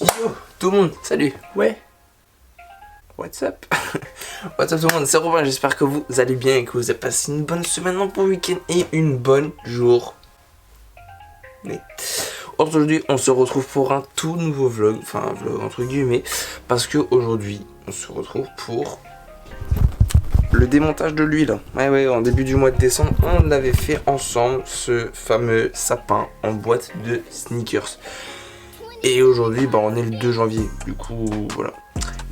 Yo tout le monde, salut, ouais. What's up? What's up tout le monde, c'est Robin, j'espère que vous allez bien et que vous avez passé une bonne semaine, un bon week-end et une bonne journée. Aujourd'hui, on se retrouve pour un tout nouveau vlog, enfin un vlog entre guillemets, parce que aujourd'hui, on se retrouve pour le démontage de l'huile. Ouais, en début du mois de décembre, on l'avait fait ensemble, ce fameux sapin en boîte de sneakers. Et aujourd'hui, on est le 2 janvier, du coup, voilà.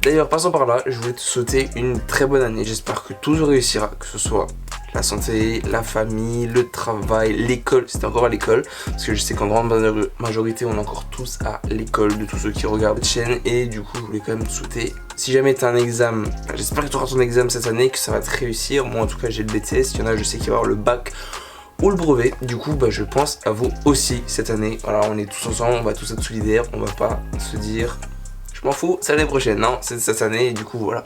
D'ailleurs, passant par là, je voulais te souhaiter une très bonne année. J'espère que tout réussira, que ce soit la santé, la famille, le travail, l'école. C'était encore à l'école, parce que je sais qu'en grande majorité, on est encore tous à l'école, de tous ceux qui regardent cette chaîne. Et du coup, je voulais quand même te souhaiter, si jamais tu as un examen, j'espère que tu auras ton examen cette année, que ça va te réussir. Moi, en tout cas, j'ai le BTS. Il y en a, je sais qu'il va y avoir le bac ou le brevet. Du coup, je pense à vous aussi cette année. Voilà, on est tous ensemble, on va tous être solidaires. On va pas se dire je m'en fous, c'est l'année prochaine. Non, c'est cette année et du coup voilà.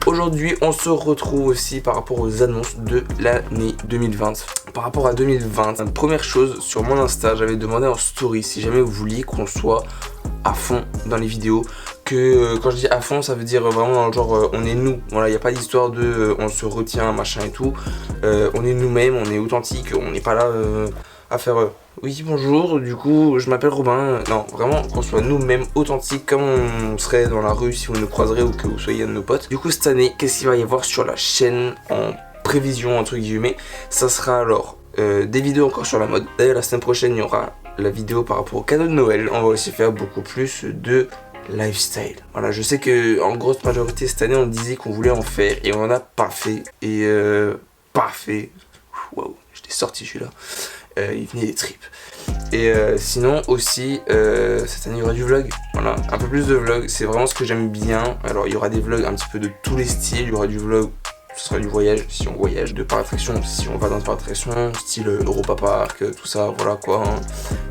Aujourd'hui, on se retrouve aussi par rapport aux annonces de l'année 2020. Par rapport à 2020, première chose, sur mon Insta, j'avais demandé en story si jamais vous vouliez qu'on soit à fond dans les vidéos. Que quand je dis à fond, ça veut dire vraiment dans le genre on est nous. Voilà, il n'y a pas d'histoire de on se retient, machin et tout. On est nous-mêmes, on est authentique, on n'est pas là à faire oui bonjour, du coup je m'appelle Robin. Non, vraiment qu'on soit nous-mêmes authentiques comme on serait dans la rue si vous nous croiserez ou que vous soyez un de nos potes. Du coup cette année, qu'est-ce qu'il va y avoir sur la chaîne en prévision entre guillemets? Ça sera alors des vidéos encore sur la mode. D'ailleurs la semaine prochaine il y aura la vidéo par rapport au cadeau de Noël. On va aussi faire beaucoup plus de lifestyle. Voilà, je sais que en grosse majorité cette année on disait qu'on voulait en faire et on en a pas fait. Et parfait. Waouh, j'étais sorti celui-là. Il venait des tripes. Et sinon aussi cette année il y aura du vlog. Voilà, un peu plus de vlog, c'est vraiment ce que j'aime bien. Alors il y aura des vlogs un petit peu de tous les styles. Il y aura du vlog, ce sera du voyage si on voyage, de par attraction si on va dans par attraction, style Europa Park, tout ça, voilà quoi.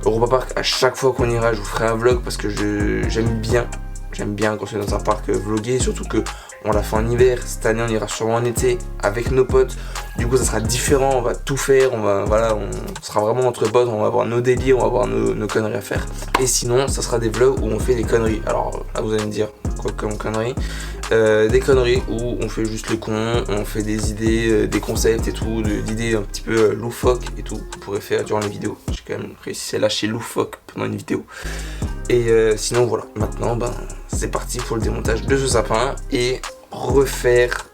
Europa Park, à chaque fois qu'on ira, je vous ferai un vlog parce que j'aime bien quand c'est dans un parc vlogger, surtout que on l'a fait en hiver. Cette année on ira sûrement en été avec nos potes. Du coup ça sera différent, on va tout faire, on sera vraiment entre potes, on va avoir nos délires, on va avoir nos conneries à faire. Et sinon ça sera des vlogs où on fait des conneries. Alors là vous allez me dire quoi comme conneries? Des conneries où on fait juste le con, on fait des idées, des concepts et tout, d'idées un petit peu loufoques et tout qu'on pourrait faire durant les vidéos. J'ai quand même réussi à lâcher loufoque pendant une vidéo. Et sinon voilà, maintenant c'est parti pour le démontage de ce sapin et refaire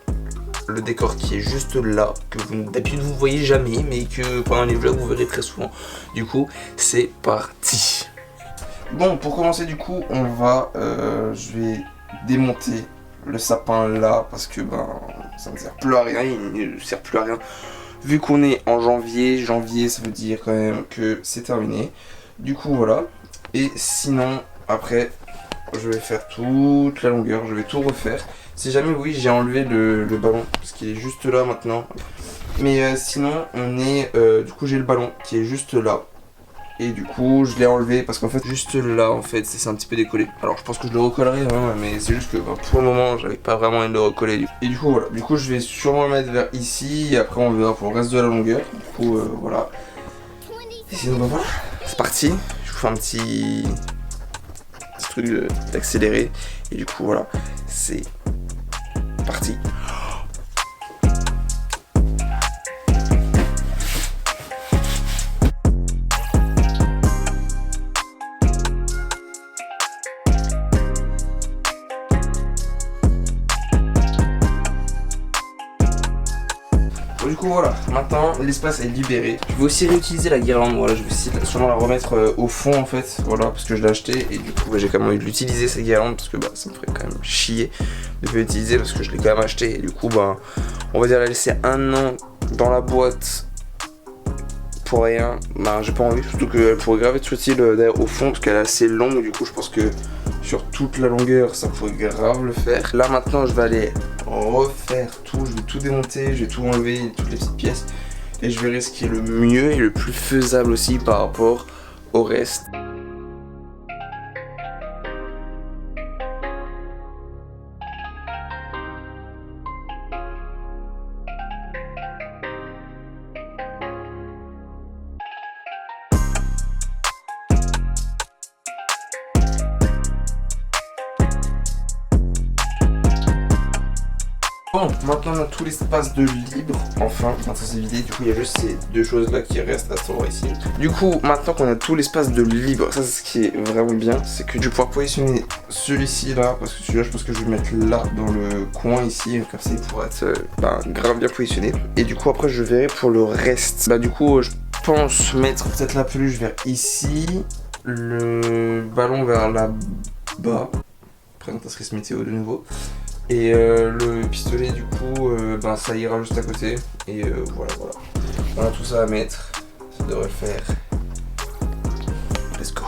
le décor qui est juste là, que d'habitude vous voyez jamais mais que pendant les vlogs vous verrez très souvent. Du coup c'est parti. Bon, pour commencer du coup on va je vais démonter le sapin là parce que ça ne sert plus à rien, il ne sert plus à rien vu qu'on est en janvier ça veut dire quand même que c'est terminé. Du coup voilà. Et sinon, après, je vais faire toute la longueur, je vais tout refaire. Si jamais, oui, j'ai enlevé le ballon, parce qu'il est juste là maintenant. Mais sinon, du coup, j'ai le ballon qui est juste là. Et du coup, je l'ai enlevé parce qu'en fait, juste là, en fait, c'est un petit peu décollé. Alors, je pense que je le recollerai, hein, mais c'est juste que pour le moment, j'avais pas vraiment envie de le recoller. Et du coup, voilà. Du coup, je vais sûrement le mettre vers ici. Et après, on verra pour le reste de la longueur. Du coup, voilà. Et sinon, voilà. C'est parti. Je vous fais un petit truc d'accélérer et du coup voilà, c'est parti. Du coup voilà, maintenant l'espace est libéré. Je vais aussi réutiliser la guirlande, voilà, je vais aussi sûrement la remettre au fond en fait, voilà, parce que je l'ai acheté et du coup j'ai quand même envie de l'utiliser cette guirlande parce que ça me ferait quand même chier de pas l'utiliser parce que je l'ai quand même acheté et du coup on va dire la laisser un an dans la boîte pour rien, j'ai pas envie, surtout qu'elle pourrait grave être utile d'ailleurs au fond parce qu'elle est assez longue, du coup je pense que sur toute la longueur ça pourrait grave le faire. Là maintenant je vais aller refaire tout, je vais tout démonter, je vais tout enlever, toutes les petites pièces et je verrai ce qui est le mieux et le plus faisable aussi par rapport au reste. Bon, maintenant on a tout l'espace de libre, enfin, ça c'est vidé, du coup il y a juste ces deux choses là qui restent à savoir ici. Du coup, maintenant qu'on a tout l'espace de libre, ça c'est ce qui est vraiment bien, c'est que je vais pouvoir positionner celui-ci là, parce que celui-là je pense que je vais le mettre là dans le coin ici, comme ça il pourra être grave bien positionné. Et du coup après je verrai pour le reste. Bah du coup je pense mettre peut-être la peluche vers ici, le ballon vers là-bas, présentatrice météo de nouveau. Et le pistolet du coup ça ira juste à côté. Et voilà. On a tout ça à mettre. Ça devrait le faire. Let's go.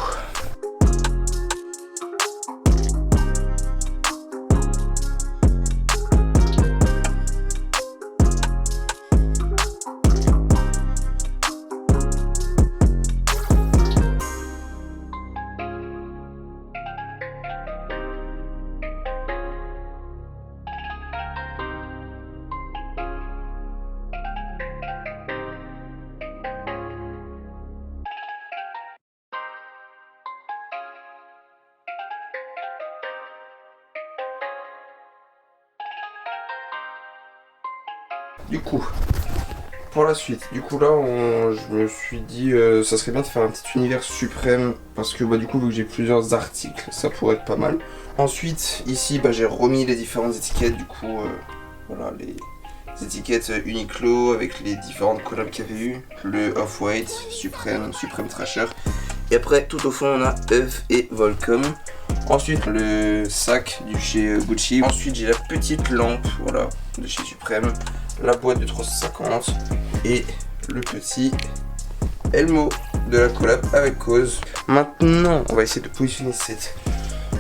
Du coup, pour la suite, du coup là, je me suis dit, ça serait bien de faire un petit univers suprême parce que du coup, vu que j'ai plusieurs articles, ça pourrait être pas mal. Ensuite, ici, j'ai remis les différentes étiquettes, du coup, voilà, les étiquettes Uniqlo avec les différentes collabs qu'il y avait eu, le Off-White, Supreme Trasher. Et après, tout au fond, on a Eve et Volcom. Ensuite, le sac du chez Gucci. Ensuite, j'ai la petite lampe, voilà, de chez Supreme. La boîte de 350 et le petit Elmo de la collab avec Cause. Maintenant, on va essayer de positionner cette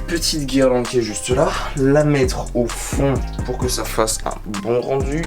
petite guirlande qui est juste là, la mettre au fond pour que ça fasse un bon rendu.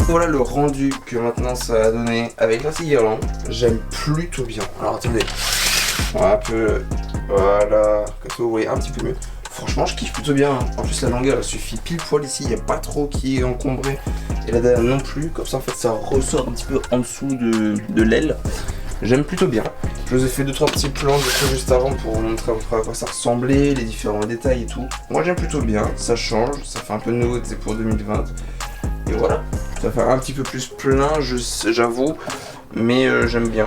Voilà le rendu que maintenant ça a donné avec la guirlande. J'aime plutôt bien. Alors attendez, un peu, voilà, comme ça vous voyez un petit peu mieux. Franchement je kiffe plutôt bien. En plus la longueur elle suffit pile poil ici, il n'y a pas trop qui est encombré. Et la derrière non plus, comme ça en fait ça ressort un petit peu en dessous de l'aile. J'aime plutôt bien. Je vous ai fait 2-3 petits plans juste avant pour vous montrer à quoi ça ressemblait, les différents détails et tout. Moi j'aime plutôt bien, ça change, ça fait un peu de nouveauté pour 2020. Et voilà, ça fait un petit peu plus plein, j'avoue, mais j'aime bien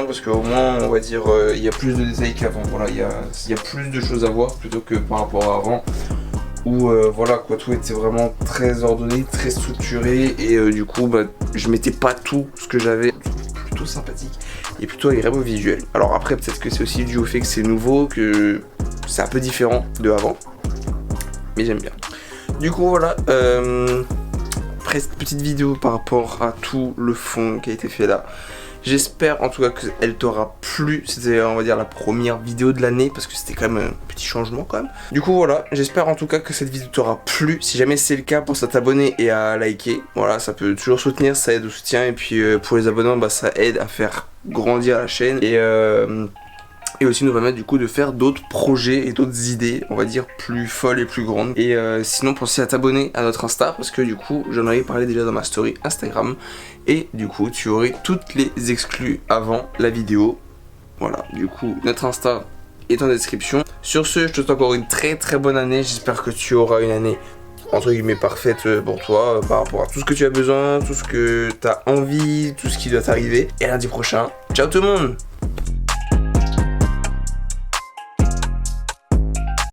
parce qu'au moins on va dire il y a plus de détails qu'avant. Voilà, il y a plus de choses à voir plutôt que par rapport à avant où voilà quoi, tout était vraiment très ordonné, très structuré et du coup je mettais pas tout ce que j'avais. Plutôt sympathique et plutôt agréable au visuel. Alors après peut-être que c'est aussi dû au fait que c'est nouveau, que c'est un peu différent de avant, mais j'aime bien. Du coup voilà, petite vidéo par rapport à tout le fond qui a été fait là. J'espère en tout cas qu'elle t'aura plu. C'était on va dire la première vidéo de l'année parce que c'était quand même un petit changement quand même. Du coup voilà, j'espère en tout cas que cette vidéo t'aura plu. Si jamais c'est le cas, pense à t'abonner et à liker. Voilà, ça peut toujours soutenir, ça aide au soutien. Et puis pour les abonnements, ça aide à faire grandir la chaîne. Et aussi nous permettre du coup de faire d'autres projets et d'autres idées, on va dire plus folles et plus grandes. Et sinon pensez à t'abonner à notre Insta parce que du coup j'en avais parlé déjà dans ma story Instagram. Et du coup tu aurais toutes les exclus avant la vidéo. Voilà, du coup notre Insta est en description. Sur ce, je te souhaite encore une très très bonne année. J'espère que tu auras une année entre guillemets parfaite pour toi par rapport à tout ce que tu as besoin, tout ce que tu as envie, tout ce qui doit t'arriver. Et à lundi prochain, ciao tout le monde!